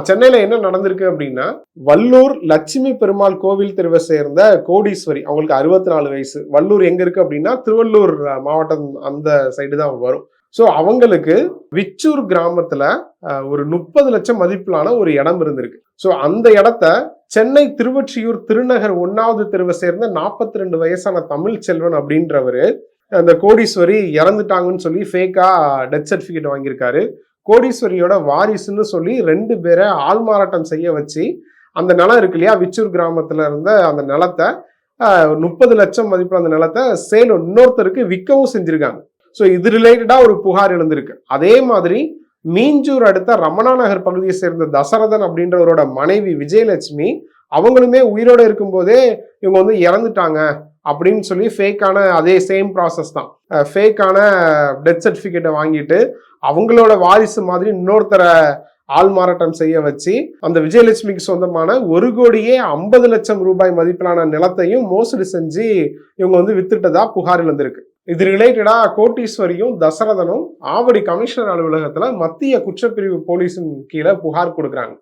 சென்னையில என்ன நடந்திருக்கு அப்படின்னா, வல்லூர் லட்சுமி பெருமாள் கோவில் தெருவை சேர்ந்த கோடீஸ்வரி, அவங்களுக்கு 64 வயசு. வல்லூர் எங்க இருக்கு அப்படின்னா திருவள்ளூர் மாவட்டம் அந்த சைடு தான் வரும். ஸோ அவங்களுக்கு விச்சூர் கிராமத்துல ஒரு 30 லட்சம் மதிப்பிலான ஒரு இடம் இருந்திருக்கு. ஸோ அந்த இடத்த சென்னை திருவொற்றியூர் திருநகர் 1வது தெருவை சேர்ந்த 42 வயசான தமிழ் செல்வன் அப்படின்றவரு அந்த கோடீஸ்வரி இறந்துட்டாங்கன்னு சொல்லி ஃபேக்கா டெத் சர்டிபிகேட் வாங்கியிருக்காரு. கோடீஸ்வரியோட வாரிசுன்னு சொல்லி 2 பேரை ஆள்மாறாட்டம் செய்ய வச்சு அந்த நிலம் இருக்கு இல்லையா, விச்சூர் கிராமத்துல இருந்த அந்த நிலத்தை 30 லட்சம் மதிப்புல அந்த நிலத்தை இன்னொருத்தருக்கு விற்கவும் செஞ்சிருக்காங்க. ஸோ இது ரிலேட்டடா ஒரு புகார் எழுந்திருக்கு. அதே மாதிரி மீஞ்சூர் அடுத்த ரமணா நகர் பகுதியை சேர்ந்த தசரதன் அப்படின்றவரோட மனைவி விஜயலட்சுமி, அவங்களுமே உயிரோட இருக்கும் போதே இவங்க வந்து இறந்துட்டாங்க அப்படின்னு சொல்லி ஃபேக்கான அதே சேம் ப்ராசஸ் தான், ஃபேக்கான டெத் சர்டிபிகேட்டை வாங்கிட்டு அவங்களோட வாரிசு மாதிரி இன்னொருத்தரை ஆள்மாறாட்டம் செய்ய வச்சு அந்த விஜயலட்சுமிக்கு சொந்தமான 1,50,00,000 ரூபாய் மதிப்பிலான நிலத்தையும் மோசடி செஞ்சு இவங்க வந்து வித்துட்டதா புகார் எழுந்திருக்கு. இது ரிலேட்டடா கோட்டீஸ்வரியும் தசரதனும் ஆவடி கமிஷனர் அலுவலகத்துல மத்திய குற்றப்பிரிவு போலீஸின் கீழே புகார் கொடுக்குறாங்க.